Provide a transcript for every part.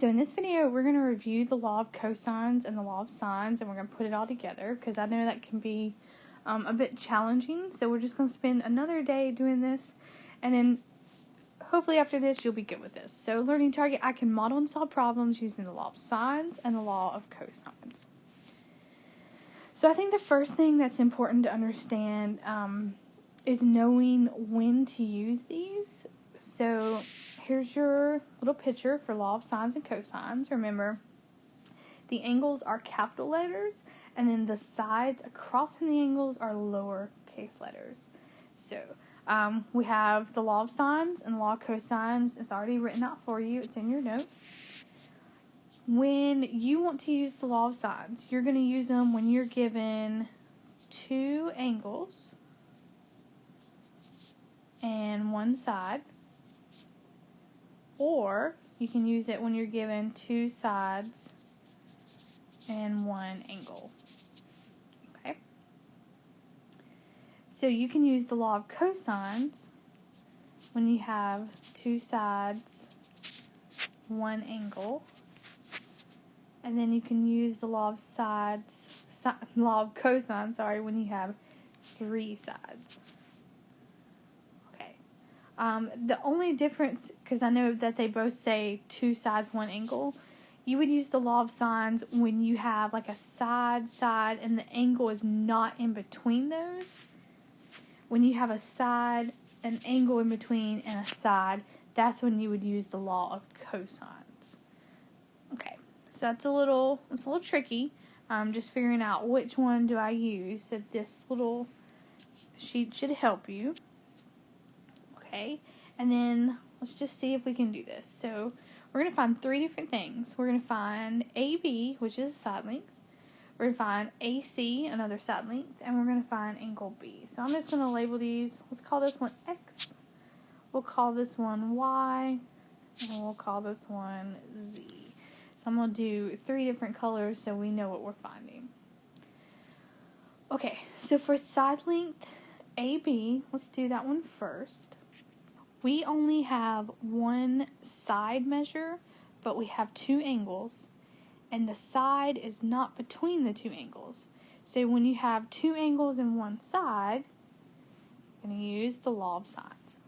So in this video, we're going to review the law of cosines and the law of sines, and we're going to put it all together because I know that can be a bit challenging. So we're just going to spend another day doing this, and then hopefully after this, you'll be good with this. So learning target, I can model and solve problems using the law of sines and the law of cosines. So I think the first thing that's important to understand is knowing when to use these. So here's your little picture for law of sines and cosines. Remember, the angles are capital letters, and then the sides across from the angles are lowercase letters. So we have the law of sines and the law of cosines. It's already written out for you. It's in your notes. When you want to use the law of sines, you're going to use them when you're given two angles and one side. Or you can use it when you're given two sides and one angle. Okay? So you can use the law of cosines when you have two sides, one angle. And then you can use the law of cosines, when you have three sides. The only difference, because I know that they both say two sides, one angle, you would use the law of sines when you have like a side, and the angle is not in between those. When you have a side, an angle in between, and a side, that's when you would use the law of cosines. Okay, so that's a little tricky. Just figuring out which one do I use. So this little sheet should help you. Okay, and then let's just see if we can do this. So we're going to find three different things. We're going to find AB, which is a side length. We're going to find AC, another side length. And we're going to find angle B. So I'm just going to label these. Let's call this one X. We'll call this one Y. And we'll call this one Z. So I'm going to do three different colors so we know what we're finding. Okay, so for side length AB, let's do that one first. We only have one side measure, but we have two angles, and the side is not between the two angles. So when you have two angles and one side, you're going to use the law of sines.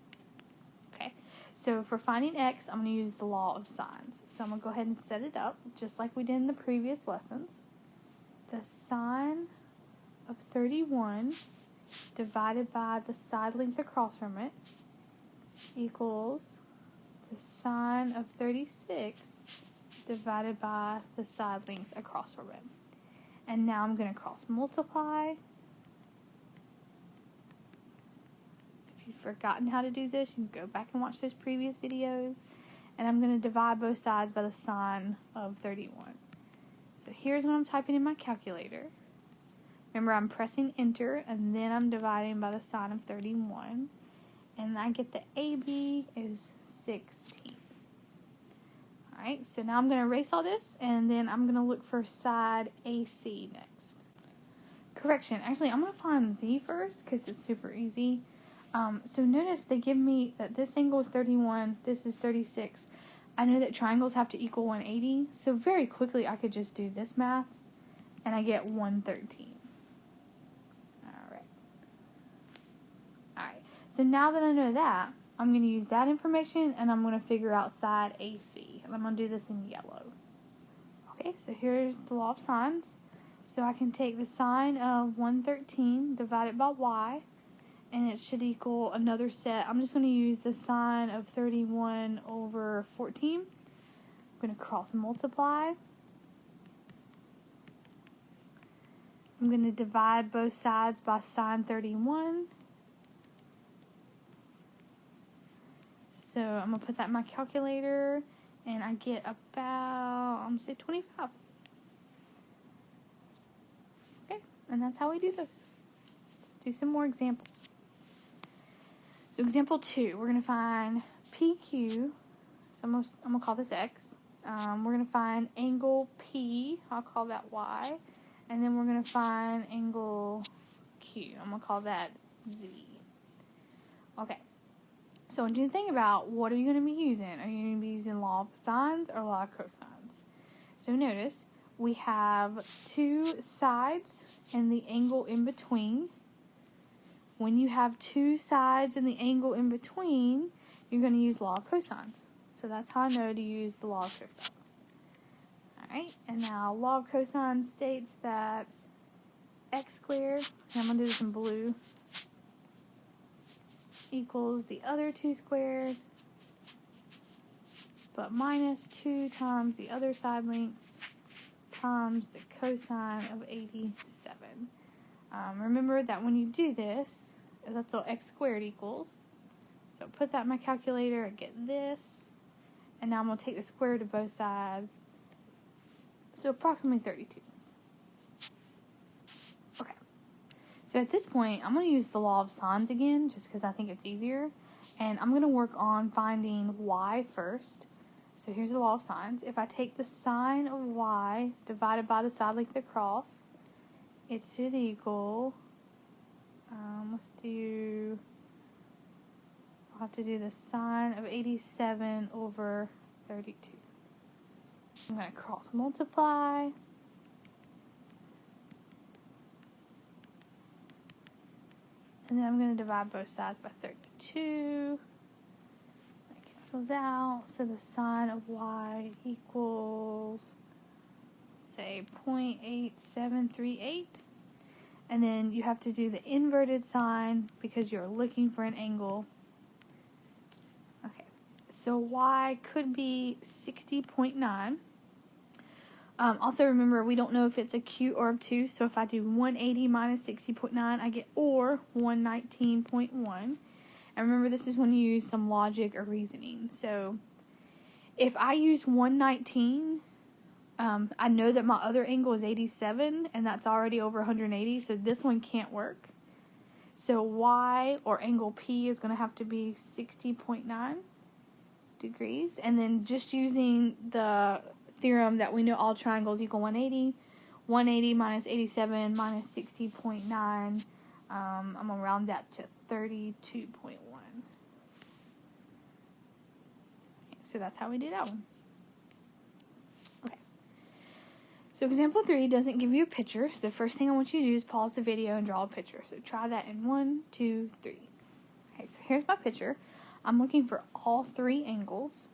Okay, so for finding X, I'm going to use the law of sines. So I'm going to go ahead and set it up, just like we did in the previous lessons. The sine of 31 divided by the side length across from it equals the sine of 36 divided by the side length across from it. And now I'm going to cross multiply. If you've forgotten how to do this, you can go back and watch those previous videos. And I'm going to divide both sides by the sine of 31. So here's what I'm typing in my calculator. Remember, I'm pressing enter, and then I'm dividing by the sine of 31. And I get the AB is 16. Alright, so now I'm going to erase all this, and then I'm going to look for side AC next. Correction, actually I'm going to find Z first, because it's super easy. So notice they give me that this angle is 31, this is 36. I know that triangles have to equal 180, so very quickly I could just do this math, and I get 113. So now that I know that, I'm going to use that information, and I'm going to figure out side AC. And I'm going to do this in yellow. Okay, so here's the law of sines. So I can take the sine of 113 divided by y, and it should equal another set. I'm just going to use the sine of 31 over 14. I'm going to cross multiply. I'm going to divide both sides by sine 31. So I'm going to put that in my calculator, and I get about, I'm going to say 25. Okay, and that's how we do this. Let's do some more examples. So example 2, we're going to find PQ, so I'm going to call this X. We're going to find angle P, I'll call that Y. And then we're going to find angle Q, I'm going to call that Z. Okay. So I want you to think about, what are you going to be using? Are you going to be using law of sines or law of cosines? So notice, we have two sides and the angle in between. When you have two sides and the angle in between, you're going to use law of cosines. So that's how I know to use the law of cosines. Alright, and now law of cosines states that x squared, and I'm going to do this in blue, equals the other 2 squared, but minus 2 times the other side lengths times the cosine of 87. Remember that when you do this, that's what x squared equals. So put that in my calculator, I get this. And now I'm going to take the square root of both sides. So approximately 32. Okay. So at this point, I'm going to use the law of sines again, just because I think it's easier. And I'm going to work on finding y first. So here's the law of sines. If I take the sine of y divided by the side length across, it should equal, I'll have to do the sine of 87 over 32. I'm going to cross multiply. And then I'm going to divide both sides by 32. That cancels out. So the sine of y equals, say, 0.8738. And then you have to do the inverted sign because you're looking for an angle. Okay, so y could be 60.9. Also remember, we don't know if it's a q or obtuse, so if I do 180 minus 60.9, I get or 119.1. And remember, this is when you use some logic or reasoning. So if I use 119, I know that my other angle is 87, and that's already over 180, so this one can't work. So y, or angle P, is going to have to be 60.9 degrees. And then just using the theorem that we know all triangles equal 180, 180 minus 87 minus 60.9, I'm going to round that to 32.1. So that's how we do that one. Okay. So example 3 doesn't give you a picture, so the first thing I want you to do is pause the video and draw a picture. So try that in 1, 2, 3. Okay, so here's my picture. I'm looking for all 3 angles.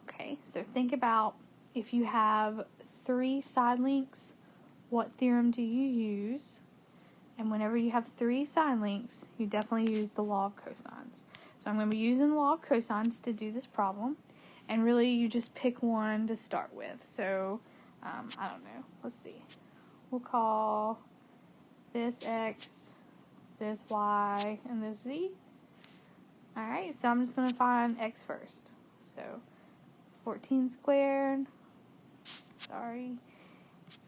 Okay, so think about, if you have 3 side lengths, what theorem do you use? And whenever you have 3 side lengths, you definitely use the law of cosines. So I'm going to be using the law of cosines to do this problem. And really, you just pick one to start with. So, I don't know. Let's see. We'll call this x, this y, and this z. Alright, so I'm just going to find x first. So 14 squared,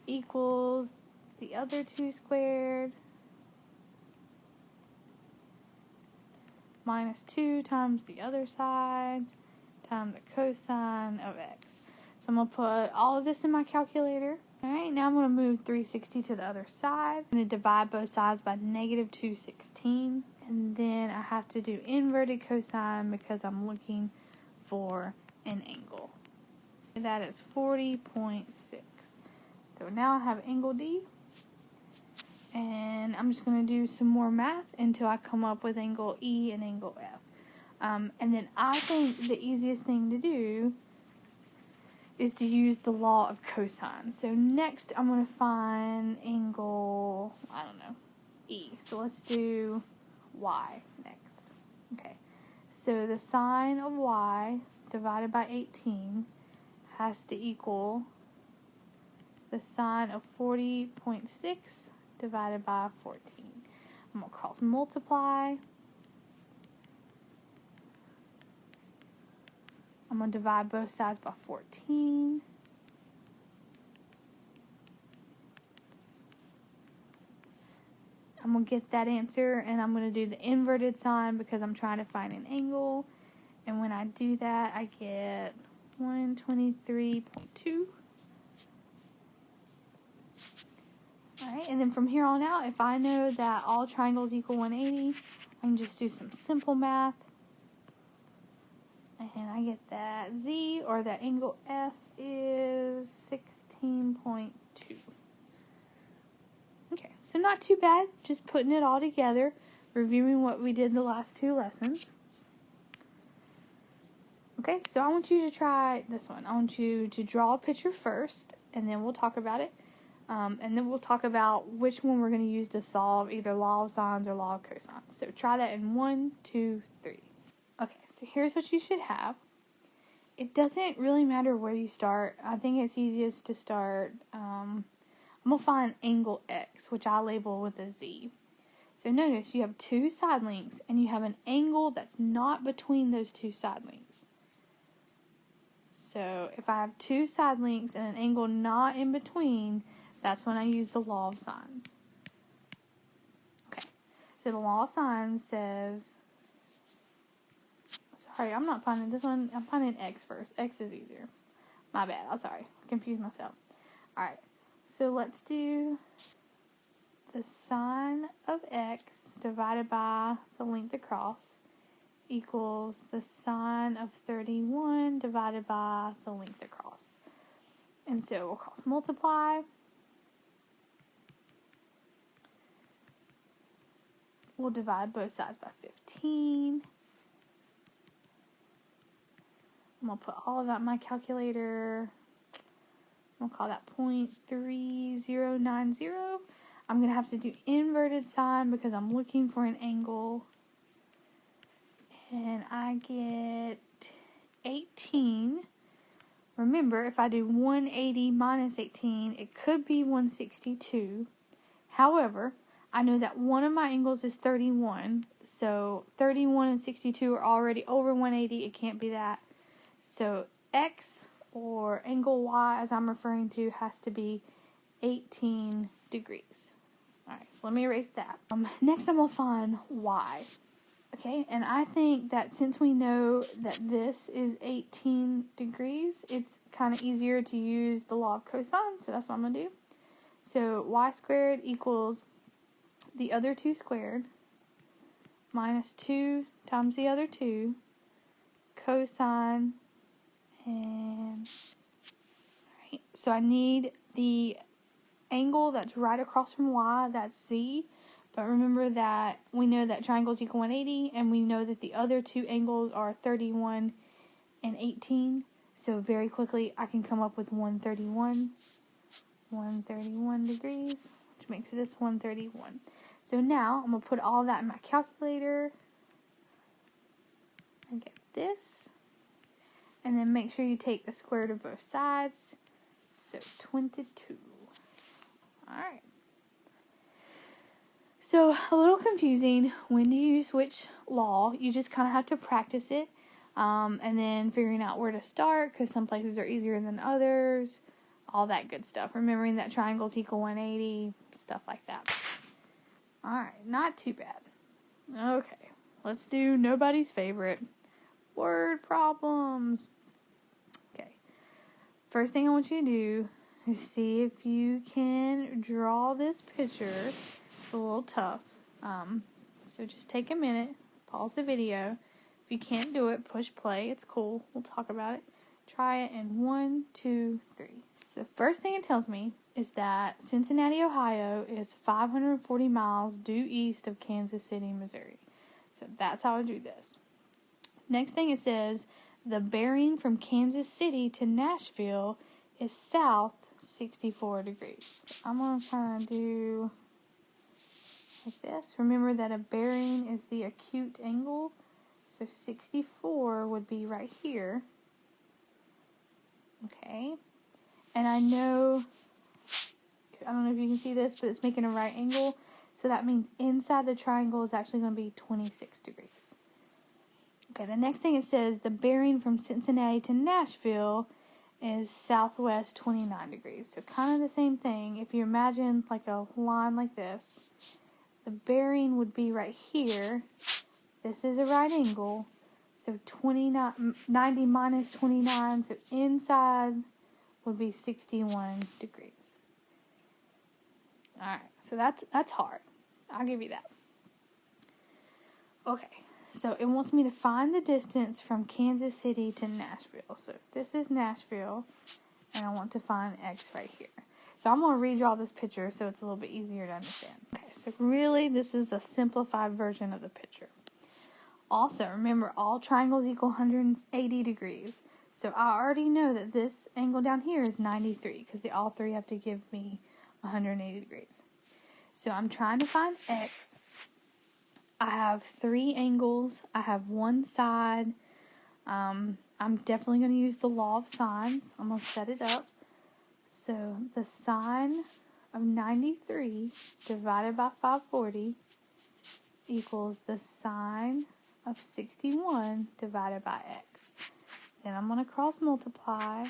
equals the other 2 squared minus 2 times the other side times the cosine of x. So I'm going to put all of this in my calculator. Alright, now I'm going to move 360 to the other side. I'm going to divide both sides by negative 216. And then I have to do inverted cosine because I'm looking for an angle. That is 40.6. So now I have angle D. And I'm just going to do some more math until I come up with angle E and angle F. And then I think the easiest thing to do is to use the law of cosine. So next I'm going to find angle, I don't know, E. So let's do y next. Okay, so the sine of y divided by 18 has to equal the sine of 40.6 divided by 14. I'm going to cross multiply. I'm going to divide both sides by 14. I'm going to get that answer, and I'm going to do the inverted sign because I'm trying to find an angle. And when I do that, I get 123.2. Alright, and then from here on out, if I know that all triangles equal 180, I can just do some simple math. And I get that Z, or that angle F, is 16.2. Okay, so not too bad. Just putting it all together, reviewing what we did the last 2 lessons. Okay, so I want you to try this one. I want you to draw a picture first, and then we'll talk about it. And then we'll talk about which one we're going to use to solve either law of sines or law of cosines. So try that in 1, 2, 3. Okay, so here's what you should have. It doesn't really matter where you start. I think it's easiest to start, I'm going to find angle X, which I label with a Z. So notice you have 2 side lengths, and you have an angle that's not between those 2 side lengths. So if I have 2 side lengths and an angle not in between, that's when I use the law of sines. Okay, so the law of sines says, sorry, I'm not finding this one. I'm finding X first. X is easier. My bad. I'm sorry. I confused myself. Alright, so let's do the sine of X divided by the length across equals the sine of 31 divided by the length across. And so we'll cross multiply. We'll divide both sides by 15. I'm going to put all of that in my calculator. I'm going to call that 0.3090. I'm going to have to do inverted sine because I'm looking for an angle. And I get 18. Remember, if I do 180 minus 18, it could be 162. However, I know that one of my angles is 31. So 31 and 62 are already over 180. It can't be that. So X, or angle Y as I'm referring to, has to be 18 degrees. Alright, so let me erase that. Next I'm going to find Y. Okay, and I think that since we know that this is 18 degrees, it's kind of easier to use the law of cosine, so that's what I'm going to do. So y squared equals the other 2 squared minus 2 times the other 2 cosine, and right, so I need the angle that's right across from y, that's Z. But remember that we know that triangles equal 180, and we know that the other 2 angles are 31 and 18. So very quickly I can come up with 131 degrees, which makes this 131. So now I'm going to put all that in my calculator and get this. And then make sure you take the square root of both sides. So 22. Alright. So a little confusing. When do you switch law? You just kind of have to practice it. And then figuring out where to start, because some places are easier than others. All that good stuff. Remembering that triangles equal 180. Stuff like that. Alright, not too bad. Okay, let's do nobody's favorite. Word problems. Okay. First thing I want you to do is see if you can draw this picture. It's a little tough. So just take a minute, pause the video. If you can't do it, push play. It's cool. We'll talk about it. Try it in 1, 2, 3. So the first thing it tells me is that Cincinnati, Ohio is 540 miles due east of Kansas City, Missouri. So that's how I do this. Next thing it says, the bearing from Kansas City to Nashville is south 64 degrees. I'm going to kind of do like this. Remember that a bearing is the acute angle. So 64 would be right here. Okay. And I know, I don't know if you can see this, but it's making a right angle. So that means inside the triangle is actually going to be 26 degrees. Okay, the next thing it says, the bearing from Cincinnati to Nashville is southwest 29 degrees. So kind of the same thing. If you imagine like a line like this, the bearing would be right here. This is a right angle. So 90 minus 29, so inside would be 61 degrees. Alright, so that's hard. I'll give you that. Okay, So it wants me to find the distance from Kansas City to Nashville. So this is Nashville, and I want to find X right here. So I'm going to redraw this picture so it's a little bit easier to understand. Okay, so really this is a simplified version of the picture. Also, remember, all triangles equal 180 degrees. So I already know that this angle down here is 93 because they all three have to give me 180 degrees. So I'm trying to find X. I have three angles. I have one side. I'm definitely going to use the law of sines. I'm going to set it up. So the sine of 93 divided by 540 equals the sine of 61 divided by X. Then I'm going to cross multiply.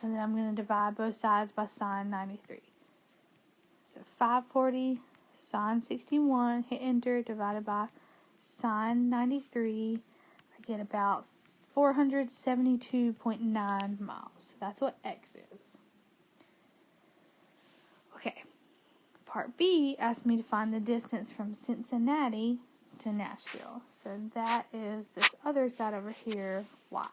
And then I'm going to divide both sides by sine 93. So 540 sine 61, hit enter, divided by sine 93. I get about 472.9 miles. That's what X is. Okay. Part B asked me to find the distance from Cincinnati to Nashville. So that is this other side over here, Y.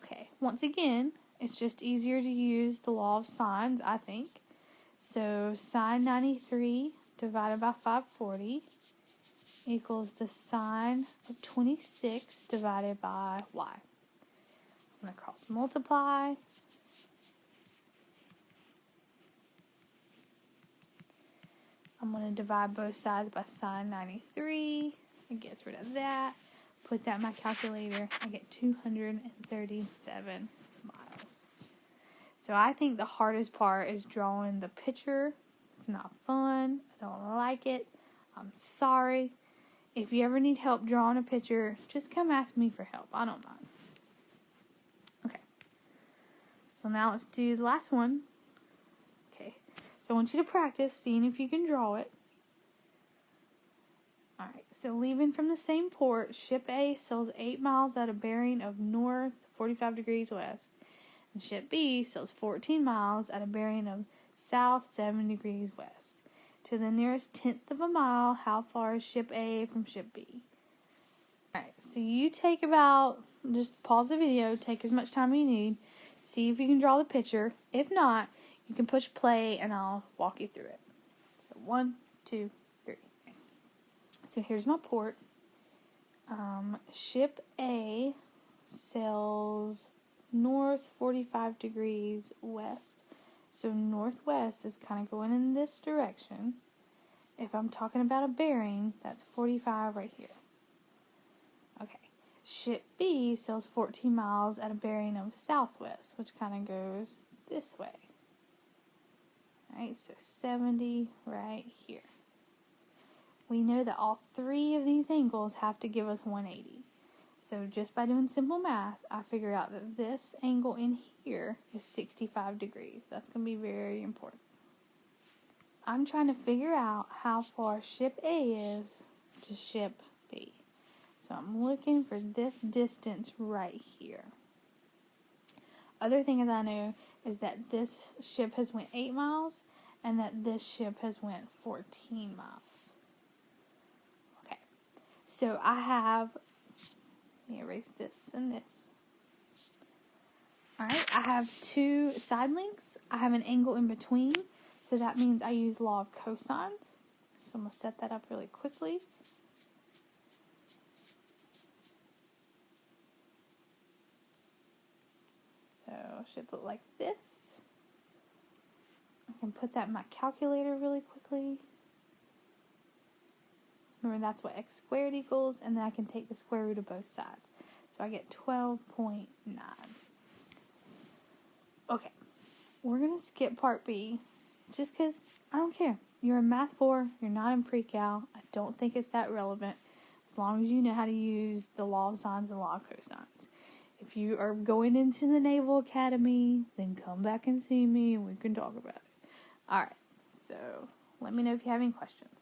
Okay, once again, it's just easier to use the law of sines, I think. So sine 93 divided by 540 equals the sine of 26 divided by Y. I'm going to cross multiply. I'm going to divide both sides by sine 93. It gets rid of that. Put that in my calculator. I get 237 miles. So I think the hardest part is drawing the picture. It's not fun. I don't like it. I'm sorry. If you ever need help drawing a picture, just come ask me for help. I don't mind. Okay. So now let's do the last one. Okay. So I want you to practice seeing if you can draw it. Alright, so leaving from the same port, ship A sails 8 miles at a bearing of north 45 degrees west. And ship B sails 14 miles at a bearing of south 7 degrees west. To the nearest tenth of a mile, how far is ship A from ship B? Alright, so you take just pause the video, take as much time as you need, see if you can draw the picture. If not, you can push play and I'll walk you through it. So 1, 2, 3. So here's my port. Ship A sails north 45 degrees west. So northwest is kind of going in this direction. If I'm talking about a bearing, that's 45 right here. Okay. Ship B sails 14 miles at a bearing of southwest, which kind of goes this way. Alright, so 70 right here. We know that all three of these angles have to give us 180. So just by doing simple math, I figure out that this angle in here is 65 degrees. That's going to be very important. I'm trying to figure out how far ship A is to ship B. So I'm looking for this distance right here. Other thing that I know is that this ship has went 8 miles and that this ship has went 14 miles. Okay, so I have, let me erase this and this. Alright, I have two side links. I have an angle in between, so that means I use law of cosines. So I'm going to set that up really quickly. So it should look like this. I can put that in my calculator really quickly. Remember, that's what x squared equals, and then I can take the square root of both sides. So I get 12.9. Okay, we're going to skip part B, just because I don't care. You're in Math 4, you're not in Pre-Cal. I don't think it's that relevant, as long as you know how to use the law of sines and law of cosines. If you are going into the Naval Academy, then come back and see me, and we can talk about it. Alright, so let me know if you have any questions.